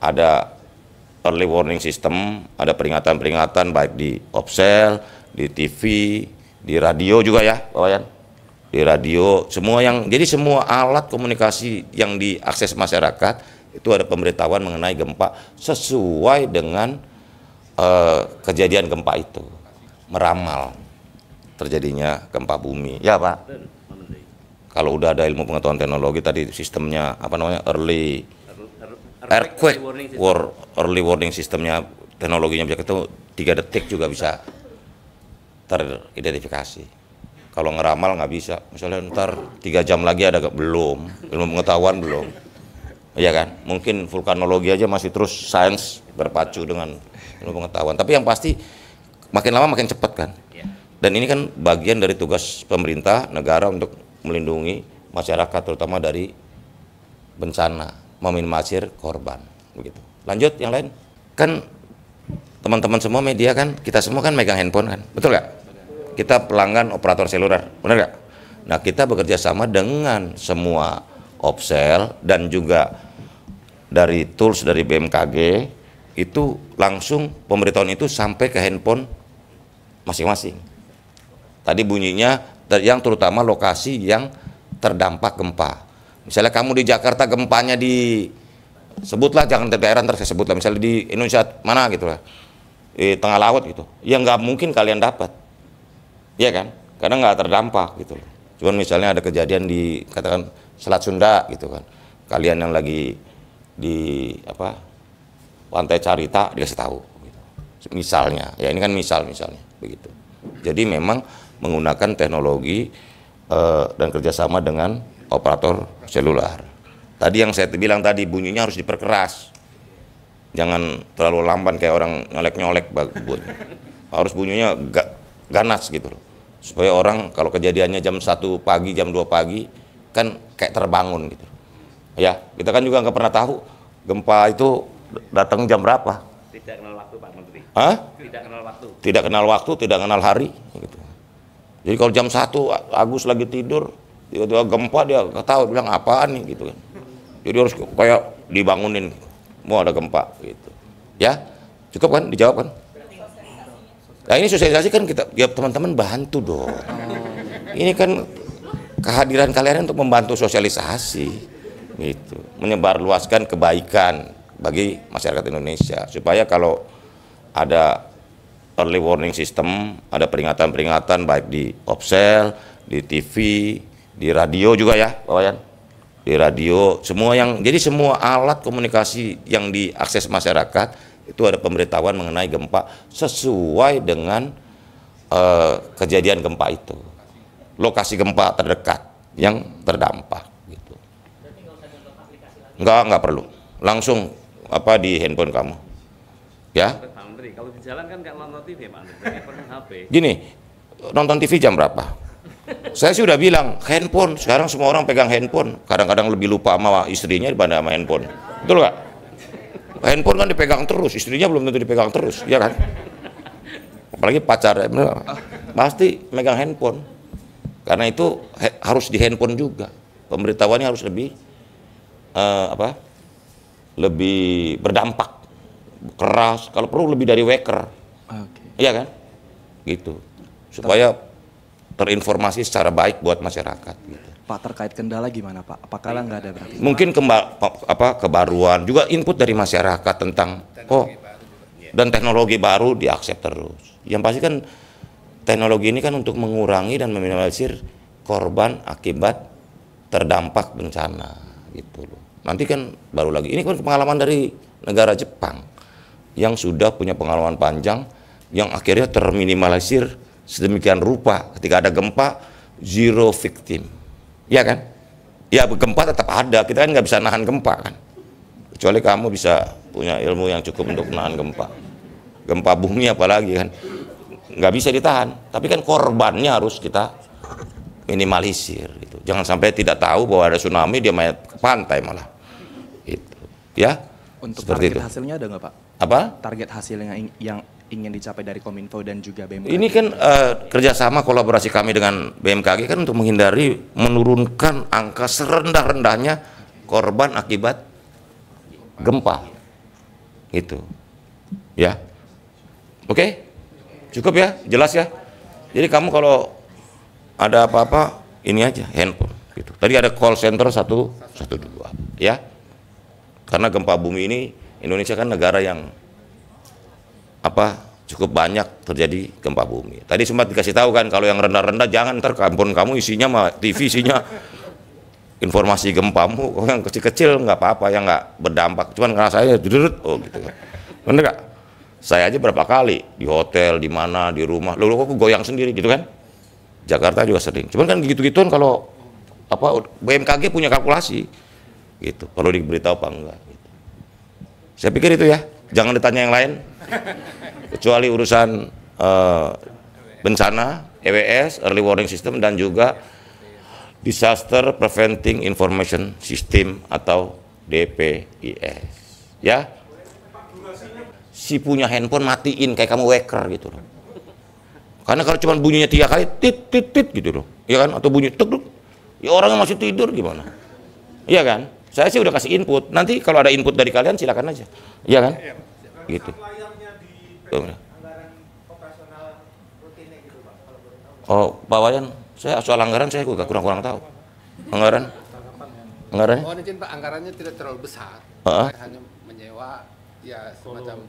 Ada early warning system, ada peringatan-peringatan baik di Opsel, di TV, di radio juga ya, Pak Wayan. Di radio, jadi semua alat komunikasi yang diakses masyarakat itu ada pemberitahuan mengenai gempa sesuai dengan kejadian gempa itu, meramal terjadinya gempa bumi. Ya Pak. Kalau udah ada ilmu pengetahuan teknologi tadi sistemnya apa namanya early warning sistemnya, teknologinya bisa itu 3 detik juga bisa teridentifikasi. Kalau ngeramal nggak bisa, misalnya ntar 3 jam lagi ada belum, ilmu pengetahuan belum, ya kan? Mungkin vulkanologi aja masih terus sains berpacu dengan ilmu pengetahuan. Tapi yang pasti makin lama makin cepat kan. Dan ini kan bagian dari tugas pemerintah negara untuk melindungi masyarakat terutama dari bencana, meminimalisir korban begitu. Lanjut yang lain. Kan teman-teman semua media kan, kita semua kan megang handphone kan, betul nggak? Kita pelanggan operator seluler, benar nggak? Nah kita bekerja sama dengan semua Opsel dan juga dari tools dari BMKG itu langsung pemberitahuan itu sampai ke handphone masing-masing. Tadi bunyinya yang terutama lokasi yang terdampak gempa. Misalnya kamu di Jakarta gempanya sebutlah, jangan daerah ntar saya sebutlah, misalnya di Indonesia mana gitu lah, di tengah laut gitu, ya nggak mungkin kalian dapat, ya kan, karena nggak terdampak gitu. Cuman misalnya ada kejadian di katakan Selat Sunda gitu kan, kalian yang lagi di Pantai Carita dikasih tahu, gitu. Misalnya, ya ini kan misalnya begitu. Jadi memang menggunakan teknologi dan kerjasama dengan operator seluler. Tadi yang saya bilang tadi bunyinya harus diperkeras, jangan terlalu lamban kayak orang nyolek-nyolek bunyi. Harus bunyinya ganas gitu loh, supaya orang kalau kejadiannya jam 1 pagi, jam 2 pagi kan kayak terbangun gitu. Ya, kita kan juga nggak pernah tahu gempa itu datang jam berapa. Tidak kenal waktu Pak Menteri. Hah? Tidak kenal waktu. Tidak kenal waktu, tidak kenal hari gitu. Jadi kalau jam 1 Agus lagi tidur, tiba-tiba gempa dia nggak tahu, bilang apaan nih gitu kan. Jadi harus kayak dibangunin, mau ada gempa gitu. Ya, cukup kan? Dijawab kan? Nah ini sosialisasi kan kita, ya teman-teman bantu dong. Ini kan kehadiran kalian untuk membantu sosialisasi, gitu, menyebarluaskan kebaikan bagi masyarakat Indonesia supaya kalau ada early warning system, ada peringatan-peringatan baik di Opsel, di TV, di radio juga ya, Pak Wayan. Di radio, jadi semua alat komunikasi yang diakses masyarakat itu ada pemberitahuan mengenai gempa sesuai dengan kejadian gempa itu, lokasi gempa terdekat yang terdampak gitu. Nggak perlu, langsung di handphone kamu, ya. Pak Menteri, kalau di jalan kan nggak nonton TV Pak Menteri, pernah HP. Gini, nonton TV jam berapa? Saya sih udah bilang, handphone, sekarang semua orang pegang handphone, kadang-kadang lebih lupa sama istrinya daripada sama handphone, betul nggak? Handphone kan dipegang terus, istrinya belum tentu dipegang terus, ya kan? Apalagi pacar, pasti megang handphone, karena itu harus di handphone juga, pemberitahuannya harus lebih lebih berdampak, keras, kalau perlu lebih dari waker, iya kan? Gitu, supaya terinformasi secara baik buat masyarakat. Gitu. Pak, terkait kendala gimana Pak? Apakah nggak ada berarti? Mungkin kebaruan juga input dari masyarakat tentang dan teknologi baru diakses terus. Yang pasti kan teknologi ini kan untuk mengurangi dan meminimalisir korban akibat terdampak bencana gitu loh. Nanti kan baru lagi, ini kan pengalaman dari negara Jepang yang sudah punya pengalaman panjang yang akhirnya terminimalisir sedemikian rupa ketika ada gempa, zero victim, ya kan? Ya gempa tetap ada, kita kan nggak bisa nahan gempa kan, kecuali kamu bisa punya ilmu yang cukup untuk nahan gempa bumi apalagi kan, nggak bisa ditahan. Tapi kan korbannya harus kita minimalisir, gitu. Jangan sampai tidak tahu bahwa ada tsunami dia main ke pantai malah, gitu. Ya. Untuk seperti target itu. Hasilnya ada nggak Pak? Apa? Target hasil yang ingin dicapai dari Kominfo dan juga BMKG. Ini kan kerjasama kolaborasi kami dengan BMKG kan untuk menurunkan angka serendah-rendahnya korban akibat gempa. Itu. Ya. Oke? Cukup ya? Jelas ya? Jadi kamu kalau ada apa-apa ini aja handphone gitu. Tadi ada call center 112 ya. Karena gempa bumi ini Indonesia kan negara yang cukup banyak terjadi gempa bumi. Tadi sempat dikasih tahu kan kalau yang rendah-rendah jangan, ntar handphone kamu isinya TV isinya informasi gempamu. Kalau yang kecil-kecil nggak apa-apa, yang nggak berdampak. Cuman karena saya gitu kan. Bener nggak? Saya aja berapa kali di hotel, di mana, di rumah, lalu aku goyang sendiri gitu kan. Jakarta juga sering. Cuman kan gitu-gituan kalau BMKG punya kalkulasi gitu. Perlu diberitahu apa enggak gitu. Saya pikir itu ya. Jangan ditanya yang lain. Kecuali urusan bencana, EWS, Early Warning System, dan juga Disaster Preventing Information System atau DPIS. Ya. Si punya handphone matiin kayak kamu waker gitu loh. Karena kalau cuma bunyinya 3 kali tit gitu loh, ya kan? Atau bunyi tek, ya orang yang masih tidur gimana? Iya kan? Saya sih udah kasih input. Nanti kalau ada input dari kalian silakan aja, iya kan? Gitu. Oh, Pak Wayan, saya soal anggaran saya juga kurang tahu. Anggarannya? Oh, izin Pak, anggarannya tidak terlalu besar. Hanya menyewa ya semacam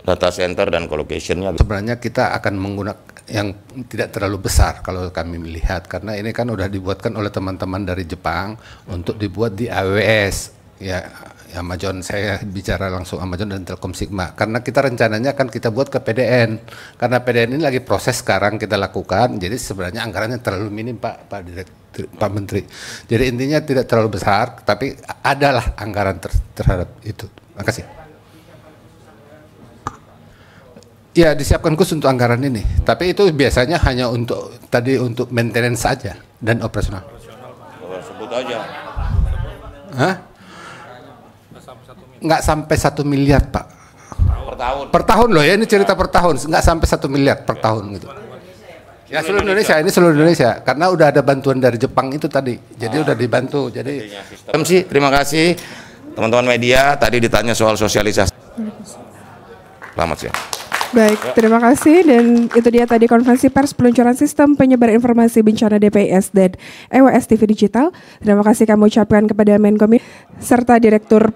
data center dan colocation-nya. Sebenarnya kita akan menggunakan yang tidak terlalu besar kalau kami melihat, karena ini kan udah dibuatkan oleh teman-teman dari Jepang untuk dibuat di AWS ya. Amazon, saya bicara langsung Amazon dan Telkom Sigma, karena kita rencananya kan kita buat ke PDN, karena PDN ini lagi proses sekarang kita lakukan. Jadi sebenarnya anggarannya terlalu minim Pak Direktur, Pak Menteri. Jadi intinya tidak terlalu besar, tapi adalah anggaran terhadap itu. Terima kasih. Ya, disiapkan khusus untuk anggaran ini, tapi itu biasanya hanya untuk maintenance saja dan operasional. Sebut aja. Hah? Nggak sampai 1 miliar Pak. Per tahun. Per tahun loh ya, ini cerita per tahun, nggak sampai 1 miliar per tahun gitu. Ya seluruh Indonesia, ini seluruh Indonesia, karena udah ada bantuan dari Jepang itu tadi, jadi udah dibantu. Jadi terima kasih teman-teman media, tadi ditanya soal sosialisasi. Selamat siang. Baik, terima kasih. Dan itu dia tadi konferensi pers peluncuran sistem penyebar informasi bencana DPIS dan EWS TV Digital. Terima kasih kami ucapkan kepada Menkom serta Direktur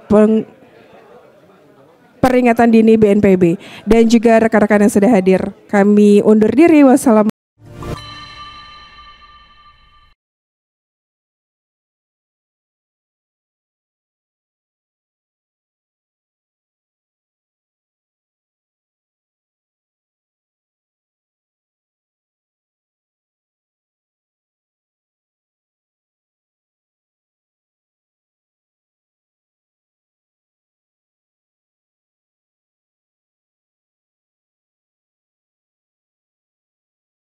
Peringatan Dini BNPB dan juga rekan-rekan yang sudah hadir. Kami undur diri. Wassalamualaikum.